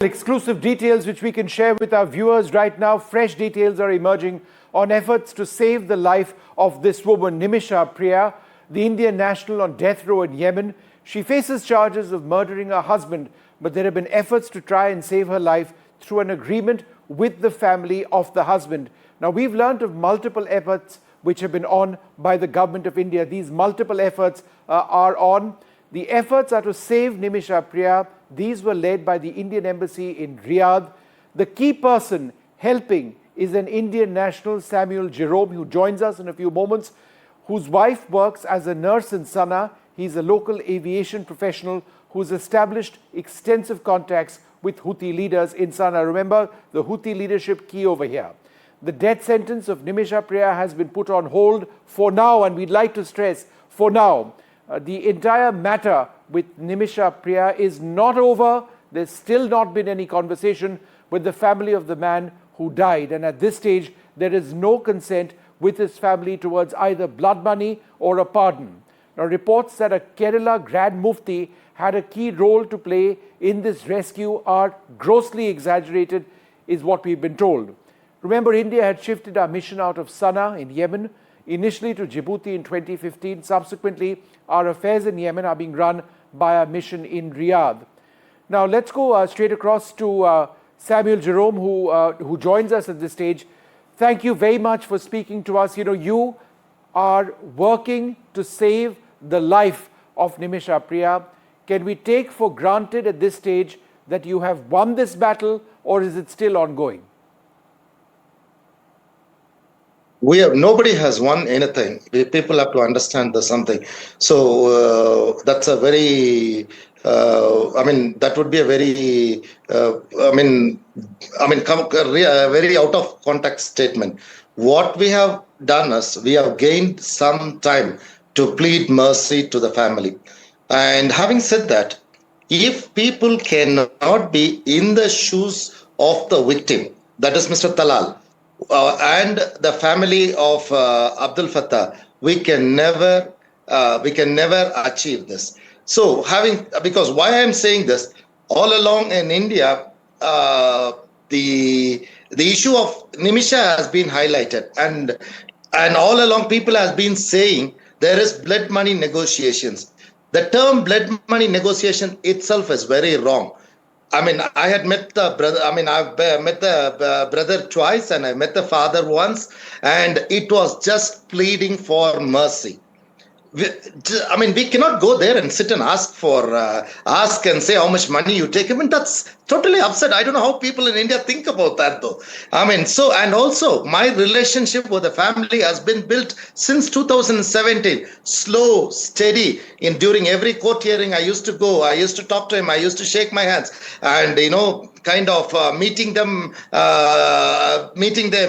Exclusive details which we can share with our viewers right now. Fresh details are emerging on efforts to save the life of this woman, Nimisha Priya, the Indian national on death row in Yemen. She faces charges of murdering her husband, but there have been efforts to try and save her life through an agreement with the family of the husband. Now, we've learned of multiple efforts which have been on by the government of India. These multiple efforts are on. The efforts are to save Nimisha Priya. These were led by the Indian embassy in Riyadh. The key person helping is an Indian national, Samuel Jerome, who joins us in a few moments, whose wife works as a nurse in Sana'a. He's a local aviation professional who's established extensive contacts with Houthi leaders in Sana'a. Remember, the Houthi leadership key over here. The death sentence of Nimisha Priya has been put on hold for now, and we'd like to stress, for now. The entire matter with Nimisha Priya is not over. There's still not been any conversation with the family of the man who died. And at this stage, there is no consent with his family towards either blood money or a pardon. Now, reports that a Kerala Grand Mufti had a key role to play in this rescue are grossly exaggerated, is what we've been told. Remember, India had shifted our mission out of Sana'a in Yemen, initially to Djibouti in 2015. Subsequently, our affairs in Yemen are being run by our mission in Riyadh. Now, let's go straight across to Samuel Jerome, who joins us at this stage. Thank you very much for speaking to us. You know, you are working to save the life of Nimisha Priya. Can we take for granted at this stage that you have won this battle, or is it still ongoing? Nobody has won anything. People have to understand the something. So that's a very, that would be a very, very out of context statement. What we have done is we have gained some time to plead mercy to the family. And having said that, if people cannot be in the shoes of the victim, that is Mr. Talal, and the family of Abdelfattah, we can never achieve this. So because why I am saying this, all along in India, the issue of Nimisha has been highlighted, and all along people have been saying there is blood money negotiations. The term blood money negotiation itself is very wrong. I mean, I had met the brother. I mean, I've met the brother twice, and I met the father once, and it was just pleading for mercy. We cannot go there and sit and ask and say how much money you take. I mean, that's totally upset. I don't know how people in India think about that, though. And also my relationship with the family has been built since 2017. Slow, steady. During every court hearing, I used to go. I used to talk to him. I used to shake my hands, and meeting them,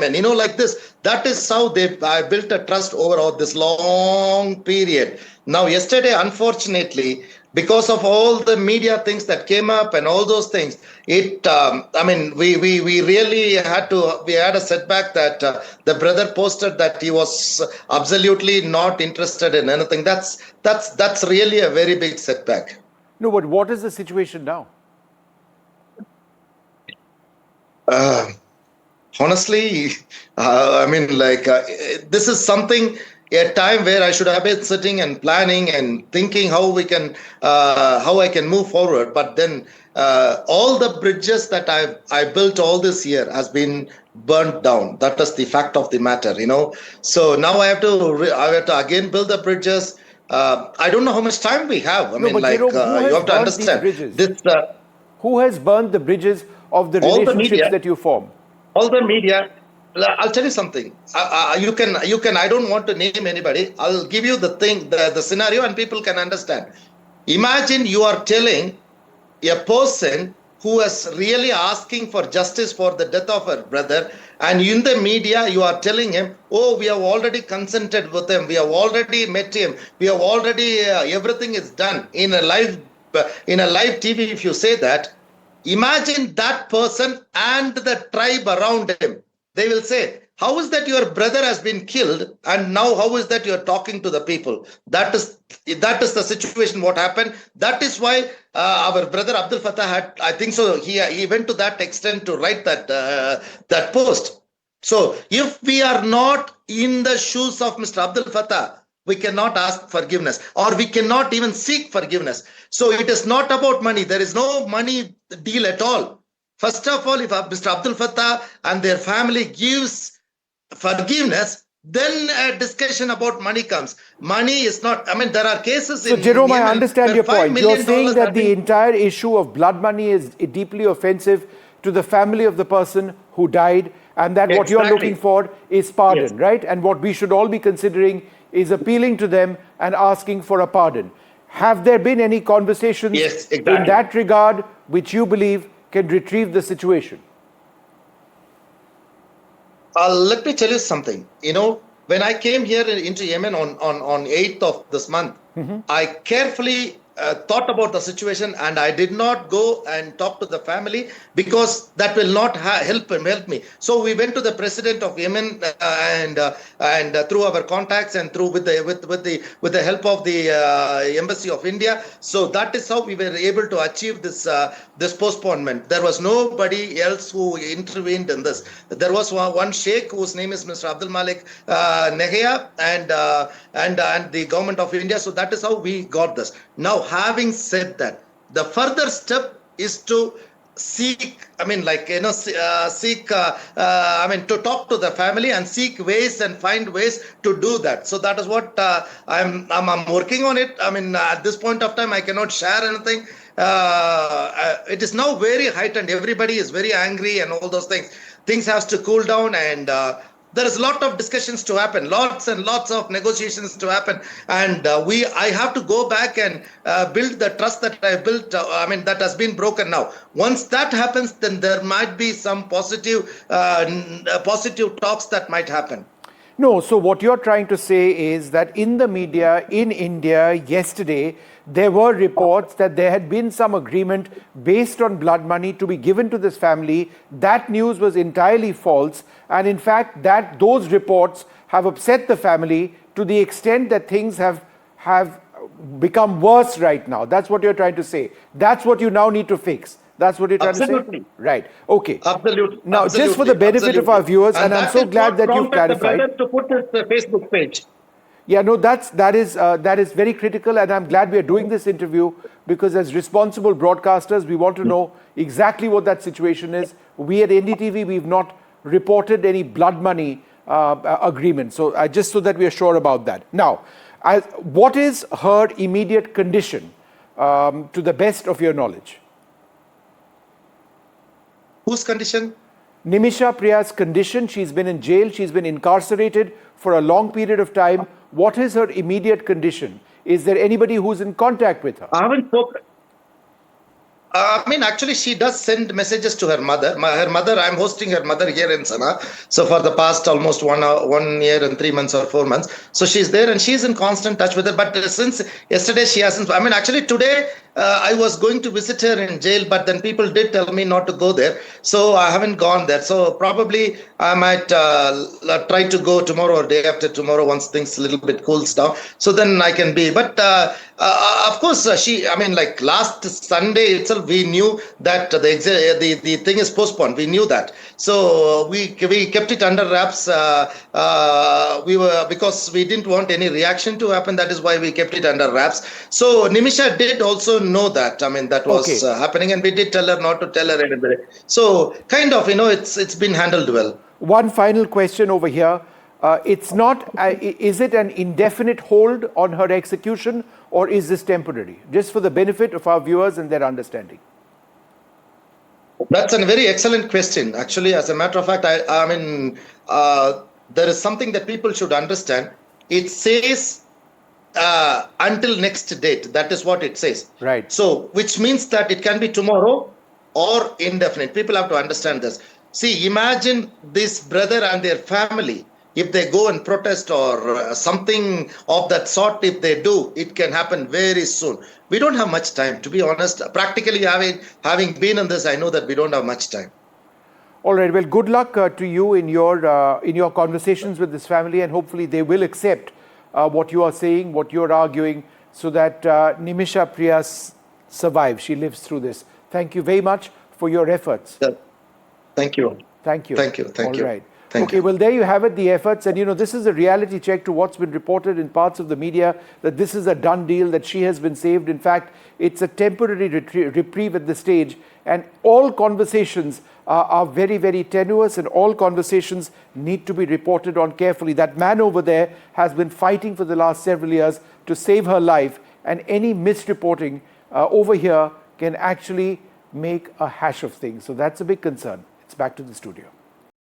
and like this. That is how I built a trust over all this long period. Now, yesterday, unfortunately, because of all the media things that came up and all those things, we really had a setback that the brother posted that he was absolutely not interested in anything. That's really a very big setback. No, but what is the situation now? Honestly, this is something, a time where I should have been sitting and planning and thinking how I can move forward. But then all the bridges that I built all this year has been burnt down. That is the fact of the matter, So now I have to again build the bridges. I don't know how much time we have. You have to understand this. Who has burned the bridges of the relationships that you form? All the media. I'll tell you something. You can. I don't want to name anybody. I'll give you the scenario, and people can understand. Imagine you are telling a person who is really asking for justice for the death of her brother, and in the media you are telling him, "Oh, we have already consented with him. We have already met him. We have already everything is done in a live TV." If you say that, imagine that person and the tribe around him. They will say, how is that your brother has been killed, and now how is that you're talking to the people? That is the situation. What happened? That is why our brother Abdelfattah had, I think so. He went to that extent to write that post. So if we are not in the shoes of Mr. Abdelfattah, we cannot ask forgiveness, or we cannot even seek forgiveness. So it is not about money. There is no money deal at all. First of all, if Mr. Abdelfattah and their family gives forgiveness, then a discussion about money comes. Money is not, I mean, there are cases so in Jerome, Yemen I understand your point. You're saying that the been... entire issue of blood money is deeply offensive to the family of the person who died, and that what you're looking for is pardon, yes, right? And what we should all be considering is appealing to them and asking for a pardon. Have there been any conversations, yes, exactly, in that regard which you believe can retrieve the situation? Let me tell you something. You know, when I came here into Yemen on 8th of this month, I carefully thought about the situation, and I did not go and talk to the family because that will not help me. So we went to the president of Yemen and through our contacts and through with the help of the embassy of India. So that is how we were able to achieve this postponement. There was nobody else who intervened in this. There was one sheikh whose name is Mr. Abdul Malik Nehia and the government of India. So that is how we got this. Now, having said that, the further step is to seek, I mean, like, you know, to talk to the family and seek ways and find ways to do that. So that is what I'm working on it. I mean, at this point of time, I cannot share anything. It is now very heightened. Everybody is very angry and all those things. Things have to cool down, and there is a lot of discussions to happen, lots and lots of negotiations to happen, and I have to go back and build the trust that I built. That has been broken now. Once that happens, then there might be some positive talks that might happen. No, so what you're trying to say is that in the media in India yesterday, there were reports that there had been some agreement based on blood money to be given to this family. That news was entirely false. And in fact, those reports have upset the family to the extent that things have become worse right now. That's what you're trying to say. That's what you now need to fix. That's what you're trying Absolutely. to say? Right. Okay. Absolutely. Now, Absolutely. just for the benefit of our viewers, and I'm so glad that you've clarified. The brother to put his Facebook page. Yeah, no, that is very critical, and I'm glad we are doing this interview because as responsible broadcasters, we want to know exactly what that situation is. We at NDTV, we've not reported any blood money agreement. So just so that we are sure about that. Now, what is her immediate condition to the best of your knowledge? Whose condition? Nimisha Priya's condition. She's been in jail. She's been incarcerated for a long period of time. What is her immediate condition? Is there anybody who's in contact with her? I haven't spoken. Actually, she does send messages to her mother. Her mother, I'm hosting her mother here in Sana'a. So for the past almost 1 year and 3 months or 4 months. So she's there and she's in constant touch with her. But since yesterday, she hasn't. Actually, today, I was going to visit her in jail, but then people did tell me not to go there. So I haven't gone there. So probably I might try to go tomorrow or day after tomorrow once things a little bit cools down. So then I can be. But of course, last Sunday itself, we knew that the thing is postponed. We knew that. So we kept it under wraps. Because we didn't want any reaction to happen. That is why we kept it under wraps. So Nimisha did also know that. That was happening, and we did tell her not to tell her anybody. So kind of, it's been handled well. One final question over here. It's not. Is it an indefinite hold on her execution, or is this temporary? Just for the benefit of our viewers and their understanding. That's a very excellent question. Actually, as a matter of fact, there is something that people should understand. It says until next date. That is what it says. Right. So, which means that it can be tomorrow or indefinite. People have to understand this. See, imagine this brother and their family. If they go and protest or something of that sort, if they do, it can happen very soon. We don't have much time, to be honest. Practically, having been in this, I know that we don't have much time. All right. Well, good luck to you in your conversations with this family, and hopefully they will accept what you are saying, what you are arguing, so that Nimisha Priya survives. She lives through this. Thank you very much for your efforts. Yeah. Thank you. Thank you. Thank you. Thank you. All right. Thank okay, you. well, there you have it, the efforts. And, this is a reality check to what's been reported in parts of the media, that this is a done deal, that she has been saved. In fact, it's a temporary reprieve at this stage. And all conversations are very, very tenuous, and all conversations need to be reported on carefully. That man over there has been fighting for the last several years to save her life, and any misreporting over here can actually make a hash of things. So that's a big concern. It's back to the studio.